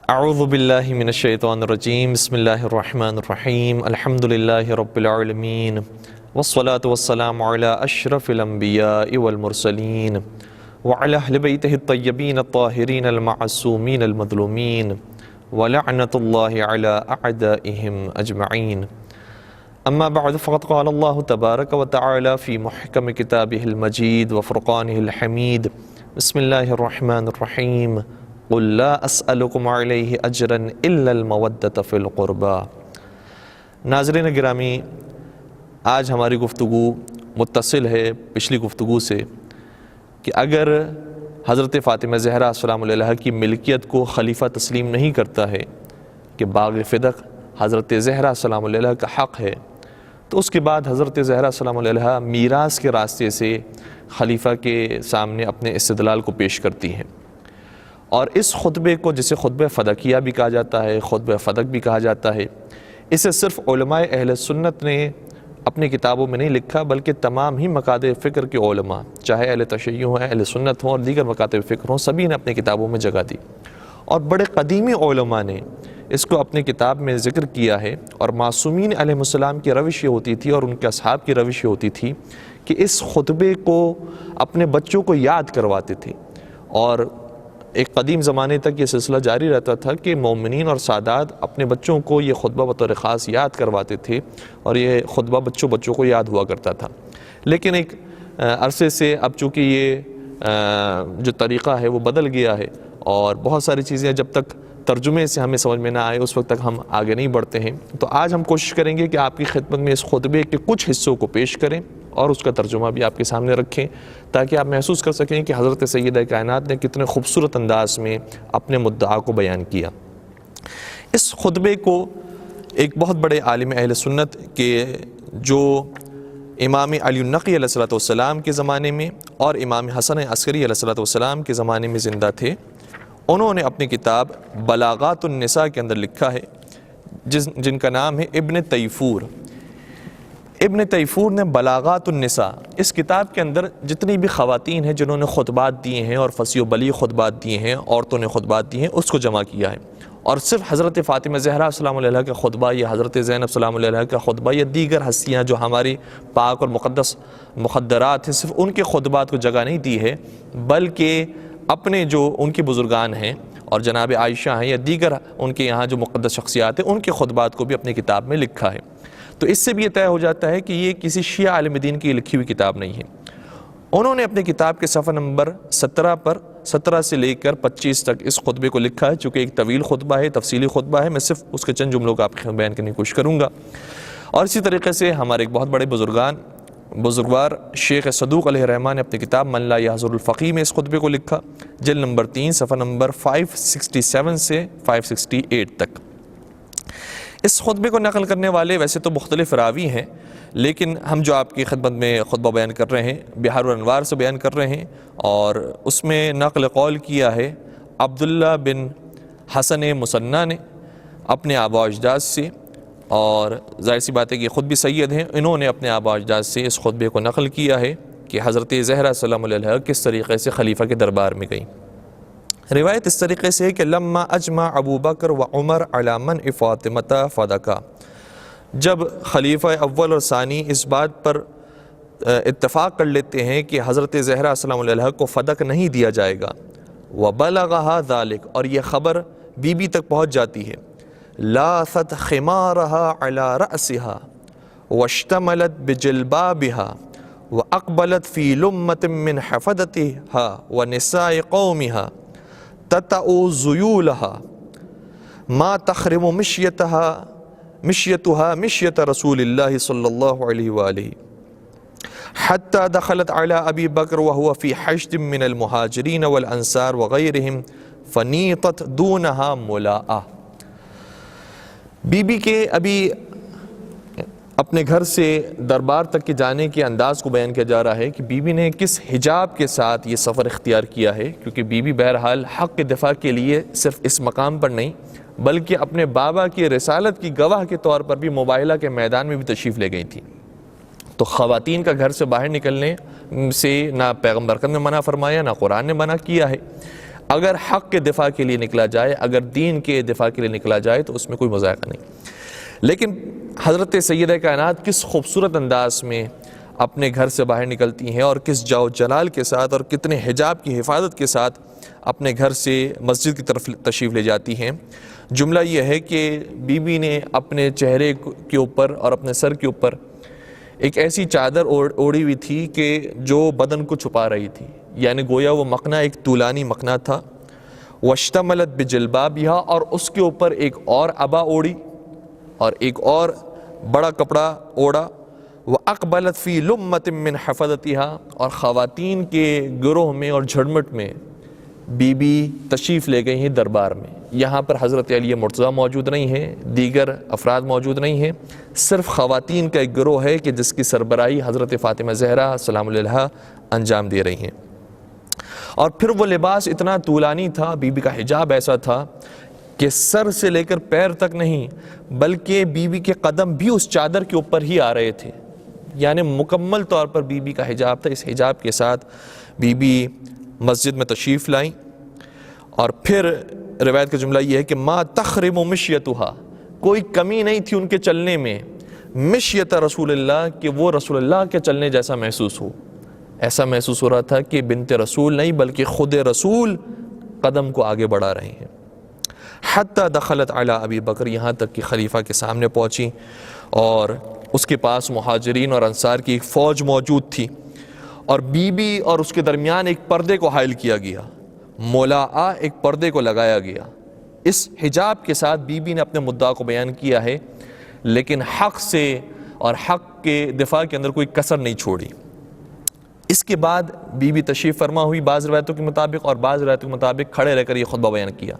اعوذ باللہ من الشیطان الرجیم بسم اللہ الرحمن الرحیم الحمد للہ رب العالمین والصلاة والسلام علی اشرف الانبیاء والمرسلین وعلی اہل بیتہ الطیبین الطاہرین المعصومین المظلومین ولعنۃ اللہ علی اعدائہم اجمعین اما بعد فقد قال اللہ تبارک وتعالی فی محکم کتابہ المجید وفرقانہ الحمید بسم اللہ الرحمن الرحیم قل لا اسألکم علیہ اجرا الا المودۃ فی القربى۔ ناظرین گرامی، آج ہماری گفتگو متصل ہے پچھلی گفتگو سے کہ اگر حضرت فاطمہ زہرا السلام علیہا کی ملکیت کو خلیفہ تسلیم نہیں کرتا ہے کہ باغ فدق حضرت زہرا السلام علیہا کا حق ہے، تو اس کے بعد حضرت زہرا السلام علیہا میراث کے راستے سے خلیفہ کے سامنے اپنے استدلال کو پیش کرتی ہیں، اور اس خطبے کو جسے خطبہ فدقیہ بھی کہا جاتا ہے، خطبہ فدق بھی کہا جاتا ہے، اسے صرف علماء اہل سنت نے اپنی کتابوں میں نہیں لکھا بلکہ تمام ہی مکاتب فکر کے علماء، چاہے اہل تشیع ہوں، اہل سنت ہوں اور دیگر مکاتب فکر ہوں، سبھی نے اپنی کتابوں میں جگہ دی، اور بڑے قدیمی علماء نے اس کو اپنی کتاب میں ذکر کیا ہے۔ اور معصومین علیہ السلام کی روش یہ ہوتی تھی اور ان کے اصحاب کی روش یہ ہوتی تھی کہ اس خطبے کو اپنے بچوں کو یاد کرواتے تھے، اور ایک قدیم زمانے تک یہ سلسلہ جاری رہتا تھا کہ مومنین اور سادات اپنے بچوں کو یہ خطبہ بطور خاص یاد کرواتے تھے، اور یہ خطبہ بچوں کو یاد ہوا کرتا تھا۔ لیکن ایک عرصے سے اب چونکہ یہ جو طریقہ ہے وہ بدل گیا ہے، اور بہت ساری چیزیں جب تک ترجمے سے ہمیں سمجھ میں نہ آئے اس وقت تک ہم آگے نہیں بڑھتے ہیں، تو آج ہم کوشش کریں گے کہ آپ کی خدمت میں اس خطبے کے کچھ حصوں کو پیش کریں اور اس کا ترجمہ بھی آپ کے سامنے رکھیں، تاکہ آپ محسوس کر سکیں کہ حضرت سیدہ کائنات نے کتنے خوبصورت انداز میں اپنے مدعا کو بیان کیا۔ اس خطبے کو ایک بہت بڑے عالم اہل سنت کے جو امام علی النقی علیہ السلام کے زمانے میں اور امام حسن عسکری علیہ السلام کے زمانے میں زندہ تھے، انہوں نے اپنی کتاب بلاغات النساء کے اندر لکھا ہے جن کا نام ہے ابن تیفور۔ ابن تیفور نے بلاغات النساء، اس کتاب کے اندر جتنی بھی خواتین ہیں جنہوں نے خطبات دیے ہیں اور فصیح و بلیغ خطبات دیے ہیں، عورتوں نے خطبات دیے ہیں، اس کو جمع کیا ہے، اور صرف حضرت فاطمہ زہرا السلام علیہا کا خطبہ یا حضرت زینب السلام علیہا کا خطبہ یا دیگر ہستیاں جو ہماری پاک اور مقدس مخدرات ہیں، صرف ان کے خطبات کو جگہ نہیں دی ہے، بلکہ اپنے جو ان کے بزرگان ہیں اور جناب عائشہ ہیں یا دیگر ان کے یہاں جو مقدس شخصیات ہیں ان کے خطبات کو بھی اپنی کتاب میں لکھا ہے۔ تو اس سے بھی یہ طے ہو جاتا ہے کہ یہ کسی شیعہ عالم دین کی لکھی ہوئی کتاب نہیں ہے۔ انہوں نے اپنی کتاب کے صفحہ نمبر 17 سے لے کر 25 تک اس خطبے کو لکھا ہے، چونکہ ایک طویل خطبہ ہے، تفصیلی خطبہ ہے، میں صرف اس کے چند جملوں کو آپ کے بیان کرنے کی کوشش کروں گا۔ اور اسی طریقے سے ہمارے ایک بہت بڑے بزرگوار شیخ صدوق علیہ الرحمٰن نے اپنی کتاب من لا یحضر الفقیہ میں اس خطبے کو لکھا، جلد نمبر 3 صفحہ نمبر 567 سے 568 تک۔ اس خطبے کو نقل کرنے والے ویسے تو مختلف راوی ہیں، لیکن ہم جو آپ کی خدمت میں خطبہ بیان کر رہے ہیں بحار الانوار سے بیان کر رہے ہیں، اور اس میں نقل قول کیا ہے عبداللہ بن حسن مصنع نے اپنے آباء و اجداد سے، اور ظاہر سی بات ہے کہ خود بھی سید ہیں، انہوں نے اپنے آباء و اجداد سے اس خطبے کو نقل کیا ہے کہ حضرت زہرا السلام علیہا کس طریقے سے خلیفہ کے دربار میں گئیں۔ روایت اس طریقے سے ہے کہ لما اجمع ابو بکر و عمر علی منع فاطمۃ فدقہ، جب خلیفہ اول اور ثانی اس بات پر اتفاق کر لیتے ہیں کہ حضرت زہرا السلام علیہا کو فدق نہیں دیا جائے گا، وبلغها ذلك، اور یہ خبر بی بی تک پہنچ جاتی ہے، لاثت خمارها على رأسها واشتملت بجلبابها واقبلت في لمة من حفدتها ونساء قومها تتأ ذیولها ما تخرم مشیتها مشیت رسول اللہ صلی اللہ علیہ وآلہ حتى دخلت على ابی بکر وهو في حشد من المہاجرین والانصار وغیرهم فنیطت دونها ملاءہ۔ بی بی کے ابھی اپنے گھر سے دربار تک کے جانے کے انداز کو بیان کیا جا رہا ہے کہ بی بی نے کس حجاب کے ساتھ یہ سفر اختیار کیا ہے، کیونکہ بی بی بہرحال حق کے دفاع کے لیے صرف اس مقام پر نہیں بلکہ اپنے بابا کی رسالت کی گواہ کے طور پر بھی مباہلہ کے میدان میں بھی تشریف لے گئی تھی۔ تو خواتین کا گھر سے باہر نکلنے سے نہ پیغمبر نے منع فرمایا، نہ قرآن نے منع کیا ہے۔ اگر حق کے دفاع کے لیے نکلا جائے، اگر دین کے دفاع کے لیے نکلا جائے تو اس میں کوئی مذائقہ نہیں۔ لیکن حضرت سیدہ کائنات کس خوبصورت انداز میں اپنے گھر سے باہر نکلتی ہیں اور کس جاؤ جلال کے ساتھ اور کتنے حجاب کی حفاظت کے ساتھ اپنے گھر سے مسجد کی طرف تشریف لے جاتی ہیں۔ جملہ یہ ہے کہ بی بی نے اپنے چہرے کے اوپر اور اپنے سر کے اوپر ایک ایسی چادر اوڑھی ہوئی تھی کہ جو بدن کو چھپا رہی تھی، یعنی گویا وہ مخنا ایک طولانی مخنا تھا۔ واشتملت بجلبابها، اور اس کے اوپر ایک اور عبا اوڑھی اور ایک اور بڑا کپڑا اوڑھا۔ وَأَقْبَلَتْ فِي لُمَّةٍ مِّنْ حَفَظَتِهَا، اور خواتین کے گروہ میں اور جھڑمٹ میں بی بی تشریف لے گئی ہیں دربار میں۔ یہاں پر حضرت علی مرتضیٰ موجود نہیں ہیں، دیگر افراد موجود نہیں ہیں، صرف خواتین کا ایک گروہ ہے کہ جس کی سربراہی حضرت فاطمہ زہرا سلام علیہا انجام دے رہی ہیں۔ اور پھر وہ لباس اتنا طولانی تھا، بی بی کا حجاب ایسا تھا کہ سر سے لے کر پیر تک نہیں بلکہ بی بی کے قدم بھی اس چادر کے اوپر ہی آ رہے تھے، یعنی مکمل طور پر بی بی کا حجاب تھا۔ اس حجاب کے ساتھ بی بی مسجد میں تشریف لائیں، اور پھر روایت کا جملہ یہ ہے کہ ما تخرم مشیتها، کوئی کمی نہیں تھی ان کے چلنے میں، مشیت رسول اللہ، کہ وہ رسول اللہ کے چلنے جیسا محسوس ہو۔ ایسا محسوس ہو رہا تھا کہ بنت رسول نہیں بلکہ خود رسول قدم کو آگے بڑھا رہے ہیں۔ حتی دخلت علی ابی بکر، یہاں تک کہ خلیفہ کے سامنے پہنچی اور اس کے پاس مہاجرین اور انصار کی ایک فوج موجود تھی، اور بی بی اور اس کے درمیان ایک پردے کو حائل کیا گیا، مولاآ، ایک پردے کو لگایا گیا۔ اس حجاب کے ساتھ بی بی نے اپنے مدعا کو بیان کیا ہے، لیکن حق سے اور حق کے دفاع کے اندر کوئی کسر نہیں چھوڑی۔ اس کے بعد بی بی تشریف فرما ہوئی بعض روایتوں کے مطابق، اور بعض روایتوں کے مطابق کھڑے رہ کر یہ خطبہ بیان کیا۔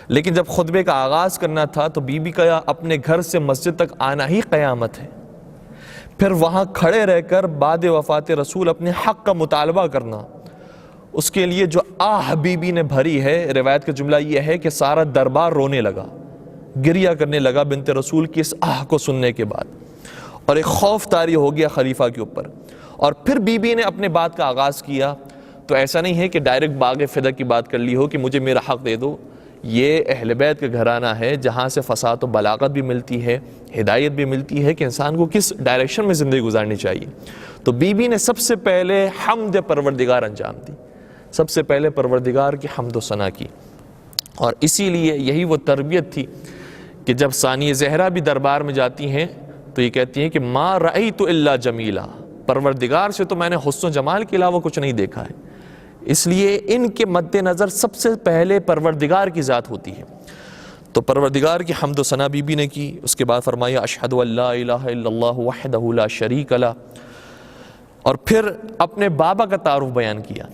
لیکن جب خطبے کا آغاز کرنا تھا تو بی بی کا اپنے گھر سے مسجد تک آنا ہی قیامت ہے، پھر وہاں کھڑے رہ کر بعد وفات رسول اپنے حق کا مطالبہ کرنا، اس کے لیے جو آہ بی بی نے بھری ہے، روایت کا جملہ یہ ہے کہ سارا دربار رونے لگا، گریہ کرنے لگا بنت رسول کی اس آہ کو سننے کے بعد، اور ایک خوف طاری ہو گیا خلیفہ کے اوپر۔ اور پھر بی بی نے اپنے بات کا آغاز کیا، تو ایسا نہیں ہے کہ ڈائریکٹ باغ فدا کی بات کر لی ہو کہ مجھے میرا حق دے دو۔ یہ اہل بیت کا گھرانہ ہے جہاں سے فصاحت و بلاغت بھی ملتی ہے، ہدایت بھی ملتی ہے کہ انسان کو کس ڈائریکشن میں زندگی گزارنی چاہیے۔ تو بی بی نے سب سے پہلے حمد پروردگار انجام دی، سب سے پہلے پروردگار کی حمد و ثنا کی، اور اسی لیے یہی وہ تربیت تھی کہ جب ثانیہ زہرا بھی دربار میں جاتی ہیں تو یہ کہتی ہیں کہ ما رأیت الا جمیلا، پروردگار سے تو میں نے حسن و جمال کے علاوہ کچھ نہیں دیکھا ہے۔ اس لیے ان کے مد نظر سب سے پہلے پروردگار کی ذات ہوتی ہے۔ تو پروردگار کی حمد و ثنا بی بی نے کی۔ اس کے بعد فرمایا اشہد ان لا الہ الا اللہ وحدہ لا شریک لہ، اور پھر اپنے بابا کا تعارف بیان کیا۔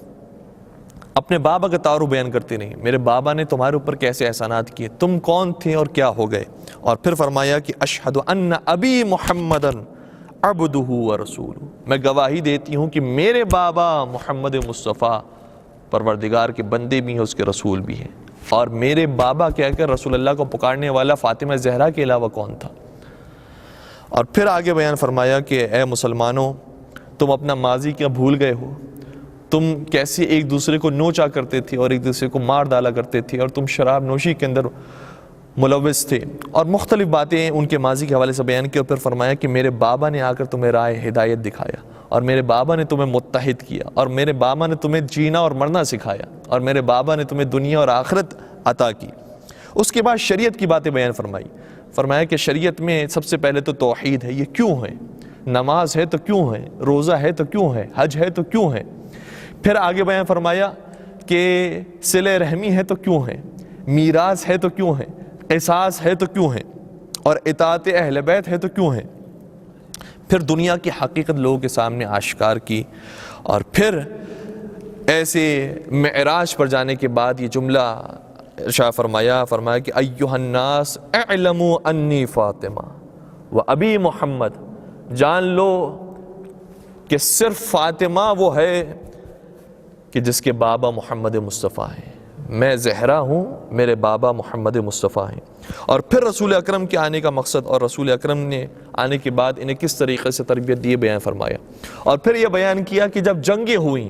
اپنے بابا کا تعارف بیان کرتے نہیں، میرے بابا نے تمہارے اوپر کیسے احسانات کیے، تم کون تھے اور کیا ہو گئے۔ اور پھر فرمایا کہ اشہد ان ابی محمدن عبدہ ورسولہ، میں گواہی دیتی ہوں کہ میرے بابا محمد مصطفیٰ پروردگار کے بندے بھی ہیں، اس کے رسول بھی ہیں۔ اور میرے بابا کہہ کر رسول اللہ کو پکارنے والا فاطمہ زہرا کے علاوہ کون تھا۔ اور پھر آگے بیان فرمایا کہ اے مسلمانوں، تم اپنا ماضی کیا بھول گئے ہو، تم کیسے ایک دوسرے کو نوچا کرتے تھے اور ایک دوسرے کو مار ڈالا کرتے تھے، اور تم شراب نوشی کے اندر ملوث تھے، اور مختلف باتیں ان کے ماضی کے حوالے سے بیان کی۔ اور پھر فرمایا کہ میرے بابا نے آ کر تمہیں راہ ہدایت دکھایا، اور میرے بابا نے تمہیں متحد کیا، اور میرے بابا نے تمہیں جینا اور مرنا سکھایا، اور میرے بابا نے تمہیں دنیا اور آخرت عطا کی۔ اس کے بعد شریعت کی باتیں بیان فرمائی۔ فرمایا کہ شریعت میں سب سے پہلے تو توحید ہے، یہ کیوں ہے، نماز ہے تو کیوں ہے، روزہ ہے تو کیوں ہے، حج ہے تو کیوں ہے۔ پھر آگے بیان فرمایا کہ صلہ رحمی ہے تو کیوں ہے، میراث ہے تو کیوں ہے، قصاص ہے تو کیوں ہے، اور اطاعت اہل بیت ہے تو کیوں ہے۔ پھر دنیا کی حقیقت لوگوں کے سامنے آشکار کی، اور پھر ایسے معراج پر جانے کے بعد یہ جملہ ارشاد فرمایا کہ ایھا الناس اعلموا انی فاطمہ و ابی محمد، جان لو کہ صرف فاطمہ وہ ہے کہ جس کے بابا محمد مصطفیٰ ہیں، میں زہرا ہوں، میرے بابا محمد مصطفیٰ ہیں۔ اور پھر رسول اکرم کے آنے کا مقصد اور رسول اکرم نے آنے کے بعد انہیں کس طریقے سے تربیت دی بیان فرمایا، اور پھر یہ بیان کیا کہ جب جنگیں ہوئیں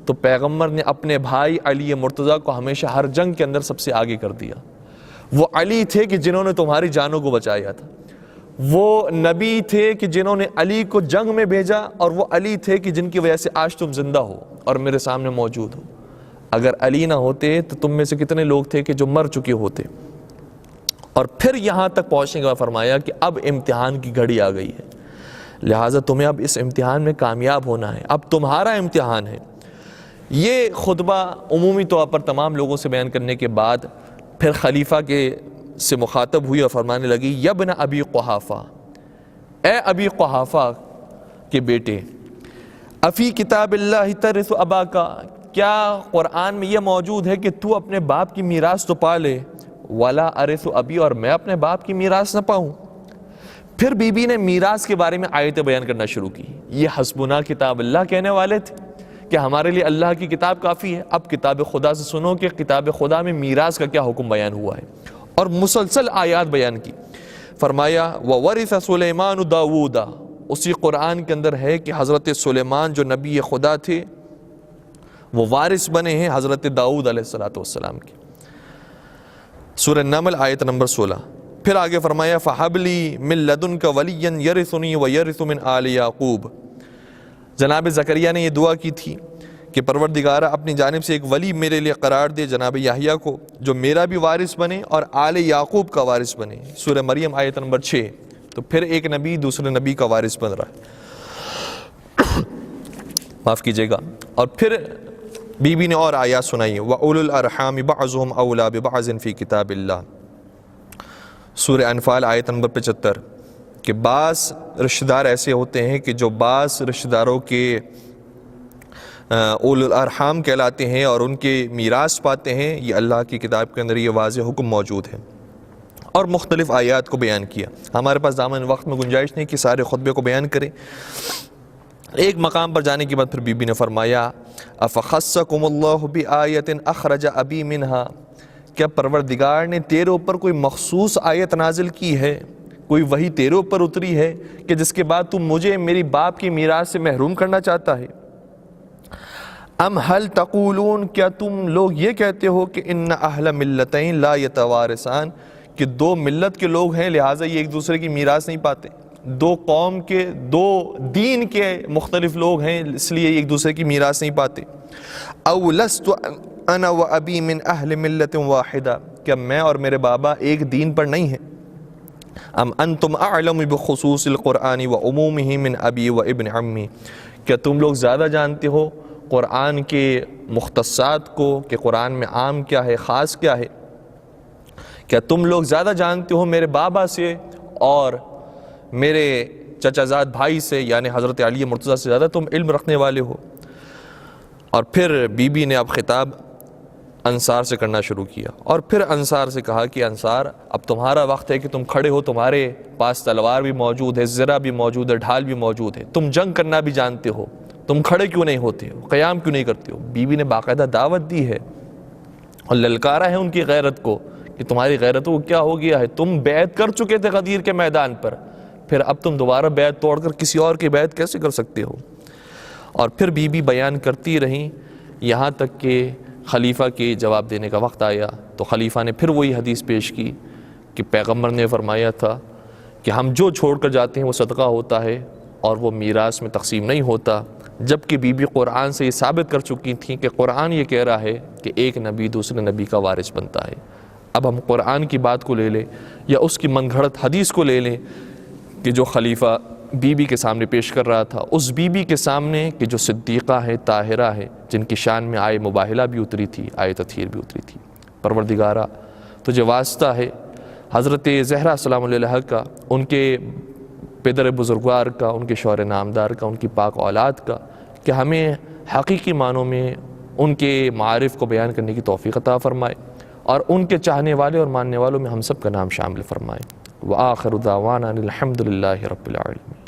تو پیغمبر نے اپنے بھائی علی مرتضیٰ کو ہمیشہ ہر جنگ کے اندر سب سے آگے کر دیا۔ وہ علی تھے کہ جنہوں نے تمہاری جانوں کو بچایا تھا، وہ نبی تھے کہ جنہوں نے علی کو جنگ میں بھیجا، اور وہ علی تھے کہ جن کی وجہ سے آج تم زندہ ہو اور میرے سامنے موجود ہو۔ اگر علی نہ ہوتے تو تم میں سے کتنے لوگ تھے کہ جو مر چکے ہوتے۔ اور پھر یہاں تک پہنچنے کے بعد فرمایا کہ اب امتحان کی گھڑی آ گئی ہے، لہٰذا تمہیں اب اس امتحان میں کامیاب ہونا ہے، اب تمہارا امتحان ہے۔ یہ خطبہ عمومی طور پر تمام لوگوں سے بیان کرنے کے بعد پھر خلیفہ سے مخاطب ہوئی اور فرمانے لگی، یبن ابی قحافہ، اے ابی قحافہ کے بیٹے، افی کتاب اللہ ترث اباکا، کیا قرآن میں یہ موجود ہے کہ تو اپنے باپ کی میراث تو پا لے، ولا ارث ابی، اور میں اپنے باپ کی میراث نہ پاؤں۔ پھر بی بی نے میراث کے بارے میں آیتیں بیان کرنا شروع کی۔ یہ حسبنا کتاب اللہ کہنے والے تھے کہ ہمارے لیے اللہ کی کتاب کافی ہے، اب کتاب خدا سے سنو کہ کتاب خدا میں میراث کا کیا حکم بیان ہوا ہے، اور مسلسل آیات بیان کی۔ فرمایا وَوَرِثَ سُلَيْمَانُ دَاوُودَ، اسی قرآن کے اندر ہے کہ حضرت سلیمان جو نبی خدا تھے وہ وارث بنے ہیں حضرت داؤد علیہ السلام کی۔ سورہ نمل آیت نمبر 16۔ پھر آگے فرمایا فَحَبْ لِي مِن لَدُنْكَ وَلِيًّا يَرِثُنِي وَيَرِثُ مِنْ آلِ یعقوب۔ جناب زکریا نے یہ دعا کی تھی کہ پروردگارہ اپنی جانب سے ایک ولی میرے لیے قرار دے جناب یحییٰ کو، جو میرا بھی وارث بنے اور آل یعقوب کا وارث بنے۔ سورہ مریم آیت نمبر 6۔ تو پھر ایک نبی دوسرے نبی کا وارث بن رہا ہے، معاف کیجیے گا۔ اور پھر بی بی نے اور آیات سنائی، وَأُولُو الْأَرْحَامِ بَعْضُهُمْ أَوْلَىٰ بِبَعْضٍ فِي کتاب اللہ۔ سورہ انفال آیت نمبر 75 کہ بعض رشتہ دار ایسے ہوتے ہیں کہ جو بعض رشتہ داروں کے اولو الارحام کہلاتے ہیں اور ان کے میراث پاتے ہیں، یہ اللہ کی کتاب کے اندر یہ واضح حکم موجود ہے، اور مختلف آیات کو بیان کیا۔ ہمارے پاس دامن وقت میں گنجائش نہیں کہ سارے خطبے کو بیان کریں۔ ایک مقام پر جانے کے بعد پھر بی بی نے فرمایا افخصکم اللہ بآیت اخرج ابی منہا، کیا پروردگار نے تیرے اوپر کوئی مخصوص آیت نازل کی ہے، کوئی وحی تیرے اوپر اتری ہے کہ جس کے بعد تم مجھے میری باپ کی میراث سے محروم کرنا چاہتا ہے؟ ام هل تقولون، کیا تم لوگ یہ کہتے ہو کہ ان اہل ملتین لا یتوارثان، کہ دو ملت کے لوگ ہیں لہٰذا یہ ایک دوسرے کی میراث نہیں پاتے، دو قوم کے دو دین کے مختلف لوگ ہیں اس لیے ایک دوسرے کی میراث نہیں پاتے۔ او لست انا و ابی من اہل ملت واحدہ، کیا میں اور میرے بابا ایک دین پر نہیں ہیں؟ ام انتم اعلم بخصوص القرآن و عمومہ من ابی و ابن عمی، کیا تم لوگ زیادہ جانتے ہو قرآن کے مختصات کو کہ قرآن میں عام کیا ہے خاص کیا ہے؟ کیا تم لوگ زیادہ جانتے ہو میرے بابا سے اور میرے چچا زاد بھائی سے، یعنی حضرت علی مرتضیٰ سے زیادہ تم علم رکھنے والے ہو؟ اور پھر بی بی نے اب خطاب انصار سے کرنا شروع کیا، اور پھر انصار سے کہا کہ انصار اب تمہارا وقت ہے کہ تم کھڑے ہو، تمہارے پاس تلوار بھی موجود ہے، زرہ بھی موجود ہے، ڈھال بھی موجود ہے، تم جنگ کرنا بھی جانتے ہو، تم کھڑے کیوں نہیں ہوتے ہو، قیام کیوں نہیں کرتے ہو؟ بی بی نے باقاعدہ دعوت دی ہے اور للکارا ہے ان کی غیرت کو کہ تمہاری غیرتوں کو کیا ہو گیا ہے، تم بیعت کر چکے تھے غدیر کے میدان پر، پھر اب تم دوبارہ بیعت توڑ کر کسی اور کی بیعت کیسے کر سکتے ہو؟ اور پھر بی بی بیان کرتی رہیں یہاں تک کہ خلیفہ کے جواب دینے کا وقت آیا، تو خلیفہ نے پھر وہی حدیث پیش کی کہ پیغمبر نے فرمایا تھا کہ ہم جو چھوڑ کر جاتے ہیں وہ صدقہ ہوتا ہے اور وہ میراث میں تقسیم نہیں ہوتا، جبکہ بی بی قرآن سے یہ ثابت کر چکی تھیں کہ قرآن یہ کہہ رہا ہے کہ ایک نبی دوسرے نبی کا وارث بنتا ہے۔ اب ہم قرآن کی بات کو لے لیں یا اس کی من گھڑت حدیث کو لے لیں کہ جو خلیفہ بی بی کے سامنے پیش کر رہا تھا، اس بی بی کے سامنے کہ جو صدیقہ ہے، طاہرہ ہے، جن کی شان میں آئے مباہلہ بھی اتری تھی، آئے تطہیر بھی اتری تھی۔ پروردگارہ تجھے واسطہ ہے حضرت زہرا سلام علیہ کا، ان کے پدر بزرگوار کا، ان کے شوہر نامدار کا، ان کی پاک اولاد کا، کہ ہمیں حقیقی معنوں میں ان کے معارف کو بیان کرنے کی توفیق عطا فرمائے اور ان کے چاہنے والے اور ماننے والوں میں ہم سب کا نام شامل فرمائے۔ وآخر دعوانا الحمد للہ رب العالمین۔